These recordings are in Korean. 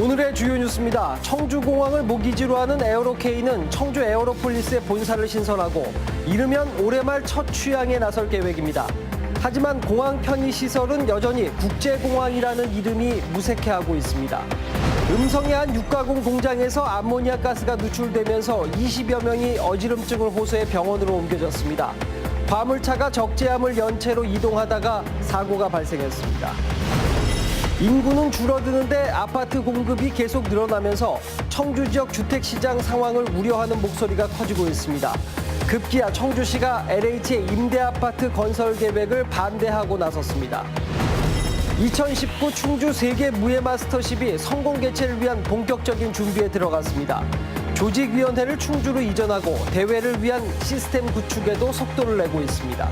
오늘의 주요 뉴스입니다. 청주공항을 모기지로 하는 에어로케이는 청주 에어로폴리스에 본사를 신설하고 이르면 올해 말 첫 취항에 나설 계획입니다. 하지만 공항 편의시설은 여전히 국제공항이라는 이름이 무색해하고 있습니다. 음성의 한 육가공 공장에서 암모니아 가스가 누출되면서 20여 명이 어지럼증을 호소해 병원으로 옮겨졌습니다. 화물차가 적재함을 연체로 이동하다가 사고가 발생했습니다. 인구는 줄어드는데 아파트 공급이 계속 늘어나면서 청주 지역 주택시장 상황을 우려하는 목소리가 커지고 있습니다. 급기야 청주시가 LH의 임대아파트 건설 계획을 반대하고 나섰습니다. 2019 충주 세계 무예 마스터십이 성공 개최를 위한 본격적인 준비에 들어갔습니다. 조직위원회를 충주로 이전하고 대회를 위한 시스템 구축에도 속도를 내고 있습니다.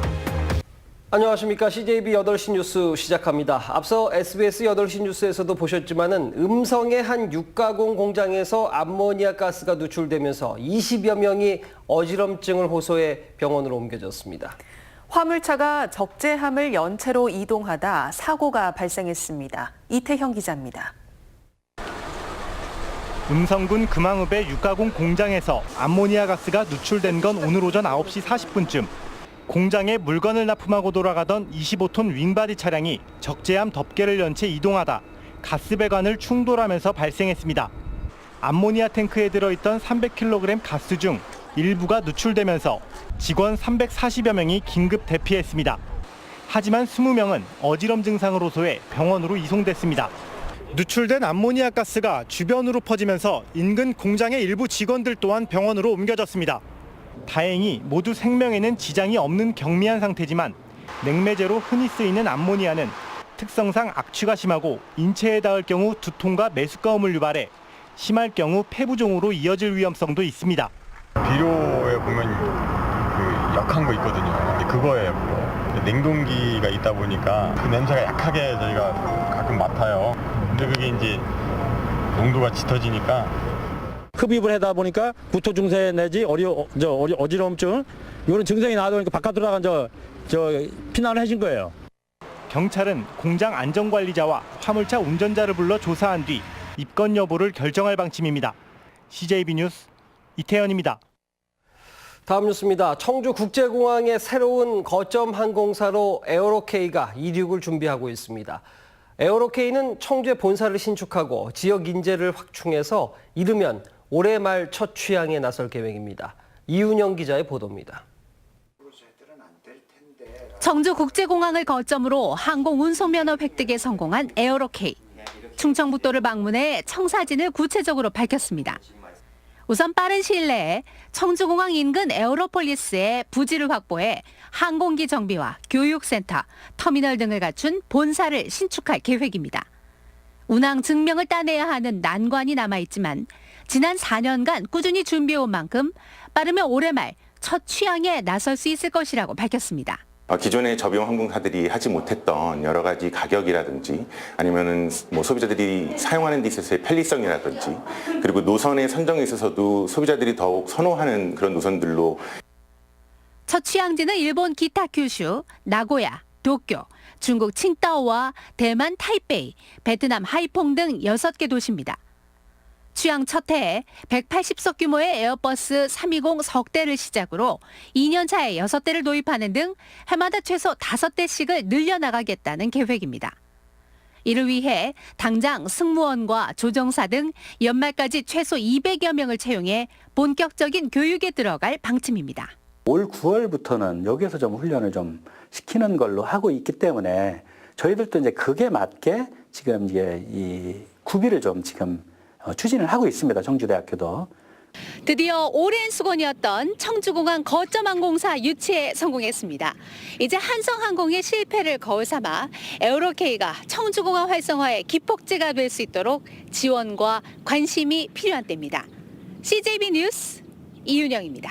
안녕하십니까. CJB 8시 뉴스 시작합니다. 앞서 SBS 8시 뉴스에서도 보셨지만은 음성의 한 육가공 공장에서 암모니아 가스가 누출되면서 20여 명이 어지럼증을 호소해 병원으로 옮겨졌습니다. 화물차가 적재함을 연체로 이동하다 사고가 발생했습니다. 이태형 기자입니다. 음성군 금왕읍의 육가공 공장에서 암모니아 가스가 누출된 건 오늘 오전 9시 40분쯤. 공장에 물건을 납품하고 돌아가던 25톤 윙바디 차량이 적재함 덮개를 연체 이동하다 가스 배관을 충돌하면서 발생했습니다. 암모니아 탱크에 들어있던 300kg 가스 중 일부가 누출되면서 직원 340여 명이 긴급 대피했습니다. 하지만 20명은 어지럼 증상을 호소해 병원으로 이송됐습니다. 누출된 암모니아 가스가 주변으로 퍼지면서 인근 공장의 일부 직원들 또한 병원으로 옮겨졌습니다. 다행히 모두 생명에는 지장이 없는 경미한 상태지만 냉매제로 흔히 쓰이는 암모니아는 특성상 악취가 심하고 인체에 닿을 경우 두통과 메스꺼움을 유발해 심할 경우 폐부종으로 이어질 위험성도 있습니다. 비료에 보면 그 약한 거 있거든요. 근데 그거예요. 냉동기가 있다 보니까 그 냄새가 약하게 저희가 가끔 맡아요. 근데 그게 이제 농도가 짙어지니까 흡입을 하다 보니까 구토 증세 내지 어지러움증 이런 증상이 나다 보니까 바깥으로 나간 피난을 하신 거예요. 경찰은 공장 안전관리자와 화물차 운전자를 불러 조사한 뒤 입건 여부를 결정할 방침입니다. CJB 뉴스 이태현입니다. 다음 뉴스입니다. 청주국제공항의 새로운 거점 항공사로 에어로케이가 이륙을 준비하고 있습니다. 에어로케이는 청주에 본사를 신축하고 지역 인재를 확충해서 이르면 올해 말 첫 취항에 나설 계획입니다. 이윤영 기자의 보도입니다. 청주국제공항을 거점으로 항공운송면허 획득에 성공한 에어로케이. 충청북도를 방문해 청사진을 구체적으로 밝혔습니다. 우선 빠른 시일 내에 청주공항 인근 에어로폴리스에 부지를 확보해 항공기 정비와 교육센터, 터미널 등을 갖춘 본사를 신축할 계획입니다. 운항 증명을 따내야 하는 난관이 남아있지만 지난 4년간 꾸준히 준비해온 만큼 빠르면 올해 말 첫 취항에 나설 수 있을 것이라고 밝혔습니다. 기존의 저비용 항공사들이 하지 못했던 여러 가지 가격이라든지 아니면은 소비자들이 사용하는 데 있어서의 편리성이라든지 그리고 노선의 선정에 있어서도 소비자들이 더욱 선호하는 그런 노선들로 첫 취항지는 일본 기타 큐슈, 나고야, 도쿄, 중국 칭다오와 대만 타이베이, 베트남 하이퐁 등 6개 도시입니다. 취항 첫 해에 180석 규모의 에어버스 320 석 대를 시작으로 2년 차에 6대를 도입하는 등 해마다 최소 5대씩을 늘려나가겠다는 계획입니다. 이를 위해 당장 승무원과 조정사 등 연말까지 최소 200여 명을 채용해 본격적인 교육에 들어갈 방침입니다. 올 9월부터는 여기에서 좀 훈련을 좀 시키는 걸로 하고 있기 때문에 저희들도 이제 그게 맞게 지금 이제 이 구비를 좀 지금 추진을 하고 있습니다. 청주대학교도. 드디어 오랜 수건이었던 청주공항 거점항공사 유치에 성공했습니다. 이제 한성항공의 실패를 거울 삼아 에어로케이가 청주공항 활성화의 기폭제가 될 수 있도록 지원과 관심이 필요한 때입니다. CJB 뉴스 이윤영입니다.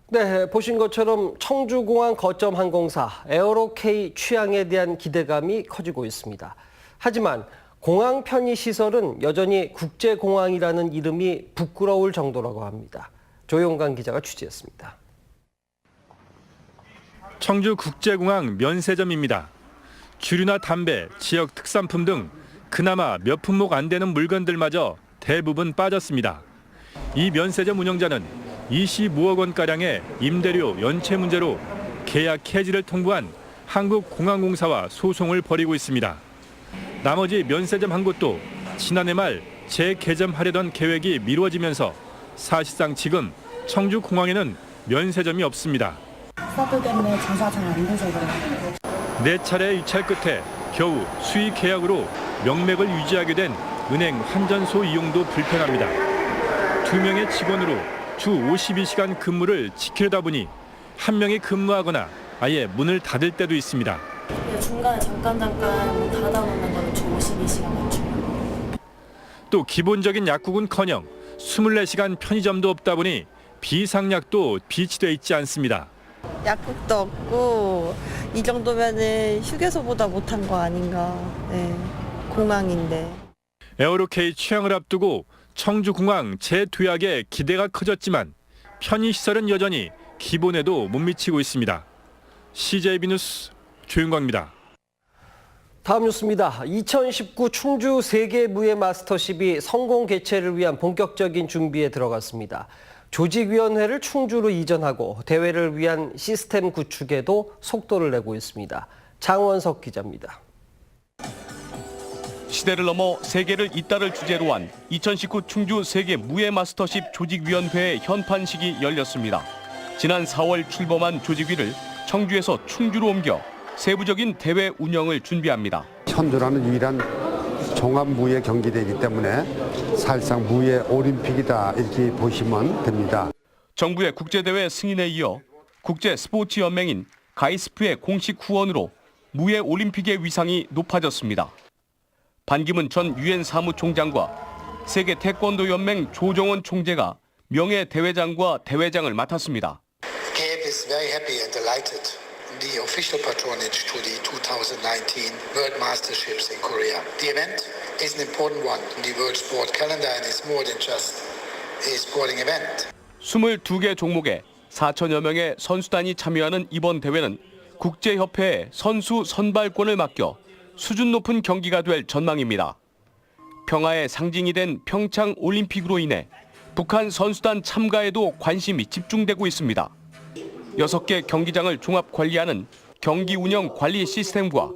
네, 보신 것처럼 청주공항 거점 항공사 에어로케이 취항에 대한 기대감이 커지고 있습니다. 하지만 공항 편의시설은 여전히 국제공항이라는 이름이 부끄러울 정도라고 합니다. 조용관 기자가 취재했습니다. 청주국제공항 면세점입니다. 주류나 담배, 지역 특산품 등 그나마 몇 품목 안 되는 물건들마저 대부분 빠졌습니다. 이 면세점 운영자는 25억 원가량의 임대료 연체 문제로 계약 해지를 통보한 한국공항공사와 소송을 벌이고 있습니다. 나머지 면세점 한 곳도 지난해 말 재개점하려던 계획이 미뤄지면서 사실상 지금 청주공항에는 면세점이 없습니다. 사드 때문에 장사 잘 안 돼서 그래요. 4차례 입찰 끝에 겨우 수의 계약으로 명맥을 유지하게 된 은행 환전소 이용도 불편합니다. 2명의 직원으로 주 52시간 근무를 지키려다 보니 1명이 근무하거나 아예 문을 닫을 때도 있습니다. 중간에 잠깐 닫아놓는 거는 주 52시간 맞춰요. 또 기본적인 약국은커녕 24시간 편의점도 없다 보니 비상약도 비치돼 있지 않습니다. 약국도 없고 이 정도면은 휴게소보다 못한 거 아닌가. 네, 공항인데. 에어로케이 취항을 앞두고 청주공항 재도약에 기대가 커졌지만 편의시설은 여전히 기본에도 못 미치고 있습니다. CJB 뉴스 조윤광입니다. 다음 뉴스입니다. 2019 충주 세계 무예 마스터십이 성공 개최를 위한 본격적인 준비에 들어갔습니다. 조직위원회를 충주로 이전하고 대회를 위한 시스템 구축에도 속도를 내고 있습니다. 장원석 기자입니다. 시대를 넘어 세계를 잇따를 주제로 한 2019 충주 세계 무예 마스터십 조직위원회의 현판식이 열렸습니다. 지난 4월 출범한 조직위를 청주에서 충주로 옮겨 세부적인 대회 운영을 준비합니다. 천주라는 유일한 종합무예 경기대이기 때문에 사실상 무예 올림픽이다 이렇게 보시면 됩니다. 정부의 국제대회 승인에 이어 국제스포츠연맹인 가이스프의 공식 후원으로 무예 올림픽의 위상이 높아졌습니다. 반기문 전 유엔 사무총장과 세계 태권도 연맹 조정원 총재가 명예 대회장과 대회장을 맡았습니다. KF is very happy and delighted the official patronage to the 2019 World Masterships in Korea. The event is an important one in the world sport calendar and is more than just a sporting event. 22개 종목에 4천여 명의 선수단이 참여하는 이번 대회는 국제협회에 선수 선발권을 맡겨 수준 높은 경기가 될 전망입니다. 평화의 상징이 된 평창 올림픽으로 인해 북한 선수단 참가에도 관심이 집중되고 있습니다. 6개 경기장을 종합 관리하는 경기 운영 관리 시스템과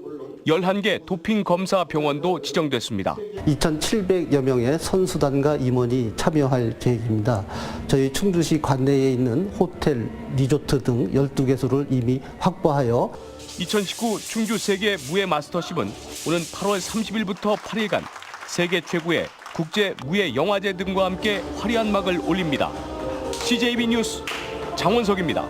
11개 도핑 검사 병원도 지정됐습니다. 2,700여 명의 선수단과 임원이 참여할 계획입니다. 저희 충주시 관내에 있는 호텔, 리조트 등 12개소를 이미 확보하여 2019 충주 세계 무예 마스터십은 오는 8월 30일부터 8일간 세계 최고의 국제 무예 영화제 등과 함께 화려한 막을 올립니다. CJB 뉴스 장원석입니다.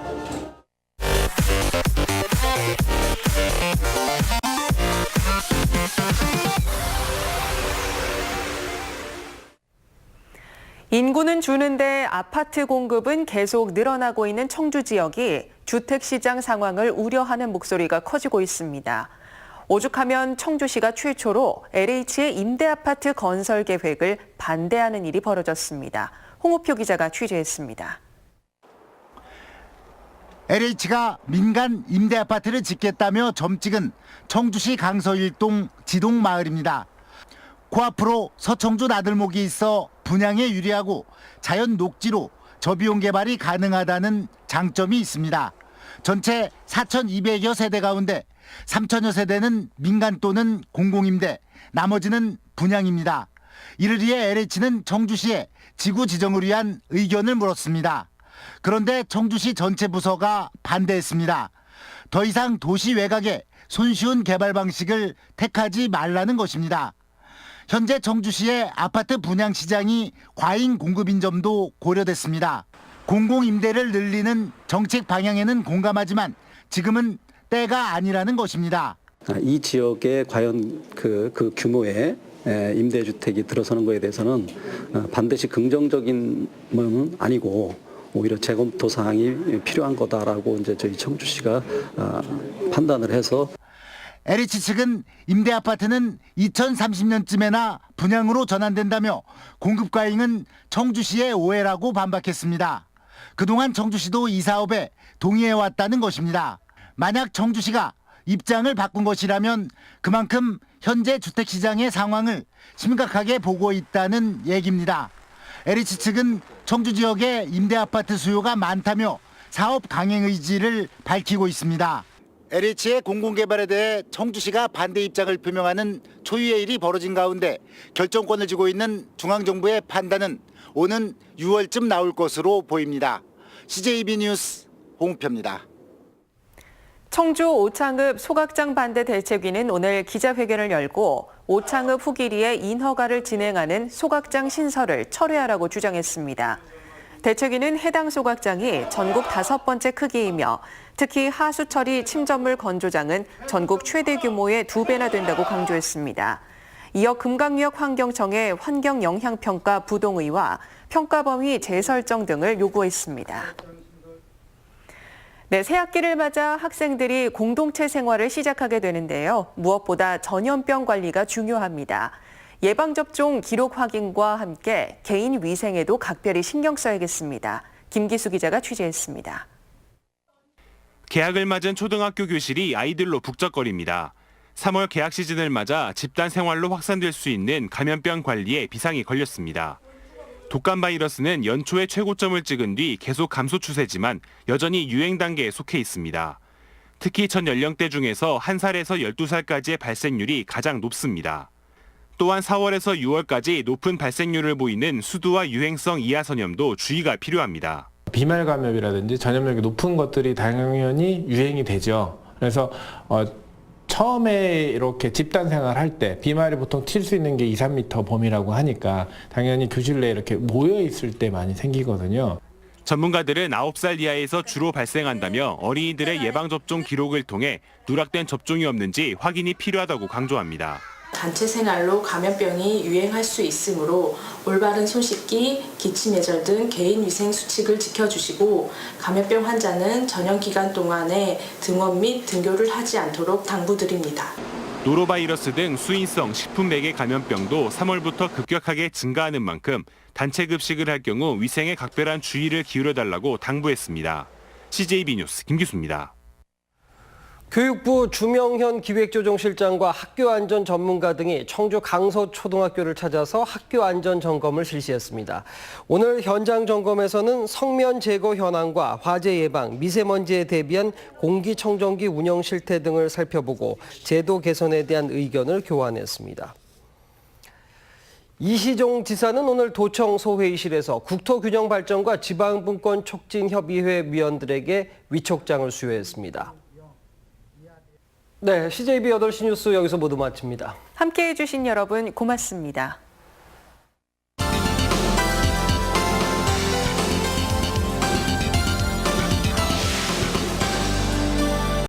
인구는 주는데 아파트 공급은 계속 늘어나고 있는 청주 지역이 주택시장 상황을 우려하는 목소리가 커지고 있습니다. 오죽하면 청주시가 최초로 LH의 임대아파트 건설 계획을 반대하는 일이 벌어졌습니다. 홍우표 기자가 취재했습니다. LH가 민간 임대아파트를 짓겠다며 점 찍은 청주시 강서 1동 지동마을입니다. 코앞으로 서청주 나들목이 있어 분양에 유리하고 자연 녹지로 저비용 개발이 가능하다는 장점이 있습니다. 전체 4,200여 세대 가운데 3,000여 세대는 민간 또는 공공임대, 나머지는 분양입니다. 이를 위해 LH는 청주시에 지구 지정을 위한 의견을 물었습니다. 그런데 청주시 전체 부서가 반대했습니다. 더 이상 도시 외곽에 손쉬운 개발 방식을 택하지 말라는 것입니다. 현재 청주시의 아파트 분양 시장이 과잉 공급인 점도 고려됐습니다. 공공임대를 늘리는 정책 방향에는 공감하지만 지금은 때가 아니라는 것입니다. 이 지역에 과연 그 규모의 임대주택이 들어서는 것에 대해서는 반드시 긍정적인 건 아니고 오히려 재검토 사항이 필요한 거다라고 이제 저희 청주시가 판단을 해서 LH 측은 임대아파트는 2030년쯤에나 분양으로 전환된다며 공급 과잉은 청주시의 오해라고 반박했습니다. 그동안 청주시도 이 사업에 동의해왔다는 것입니다. 만약 청주시가 입장을 바꾼 것이라면 그만큼 현재 주택시장의 상황을 심각하게 보고 있다는 얘기입니다. LH 측은 청주 지역에 임대아파트 수요가 많다며 사업 강행 의지를 밝히고 있습니다. LH의 공공개발에 대해 청주시가 반대 입장을 표명하는 초유의 일이 벌어진 가운데 결정권을 쥐고 있는 중앙정부의 판단은 오는 6월쯤 나올 것으로 보입니다. CJB 뉴스 홍우표입니다. 청주 오창읍 소각장 반대 대책위는 오늘 기자회견을 열고 오창읍 후기리에 인허가를 진행하는 소각장 신설을 철회하라고 주장했습니다. 대책위는 해당 소각장이 전국 5번째 크기이며 특히 하수처리 침전물 건조장은 전국 최대 규모의 2배나 된다고 강조했습니다. 이어 금강역 환경청의 환경영향평가 부동의와 평가범위 재설정 등을 요구했습니다. 네, 새학기를 맞아 학생들이 공동체 생활을 시작하게 되는데요. 무엇보다 전염병 관리가 중요합니다. 예방접종 기록 확인과 함께 개인 위생에도 각별히 신경 써야겠습니다. 김기수 기자가 취재했습니다. 개학을 맞은 초등학교 교실이 아이들로 북적거립니다. 3월 개학 시즌을 맞아 집단 생활로 확산될 수 있는 감염병 관리에 비상이 걸렸습니다. 독감 바이러스는 연초에 최고점을 찍은 뒤 계속 감소 추세지만 여전히 유행 단계에 속해 있습니다. 특히 전 연령대 중에서 1살에서 12살까지의 발생률이 가장 높습니다. 또한 4월에서 6월까지 높은 발생률을 보이는 수두와 유행성 이하선염도 주의가 필요합니다. 비말 감염이라든지 전염력이 높은 것들이 당연히 유행이 되죠. 그래서 처음에 이렇게 집단 생활할 때 비말이 보통 튈 수 있는 게 2, 3m 범위라고 하니까 당연히 교실 내에 이렇게 모여 있을 때 많이 생기거든요. 전문가들은 9살 이하에서 주로 발생한다며 어린이들의 예방접종 기록을 통해 누락된 접종이 없는지 확인이 필요하다고 강조합니다. 단체 생활로 감염병이 유행할 수 있으므로 올바른 손 씻기, 기침 예절 등 개인 위생 수칙을 지켜주시고 감염병 환자는 전염 기간 동안에 등원 및 등교를 하지 않도록 당부드립니다. 노로바이러스 등 수인성 식품 매개 감염병도 3월부터 급격하게 증가하는 만큼 단체 급식을 할 경우 위생에 각별한 주의를 기울여달라고 당부했습니다. CJB 뉴스 김기수입니다. 교육부 주명현 기획조정실장과 학교안전 전문가 등이 청주 강서초등학교를 찾아서 학교안전 점검을 실시했습니다. 오늘 현장 점검에서는 성면 제거 현황과 화재 예방, 미세먼지에 대비한 공기청정기 운영 실태 등을 살펴보고 제도 개선에 대한 의견을 교환했습니다. 이시종 지사는 오늘 도청 소회의실에서 국토균형발전과 지방분권 촉진협의회 위원들에게 위촉장을 수여했습니다. 네, CJB 8시 뉴스 여기서 모두 마칩니다. 함께해 주신 여러분 고맙습니다.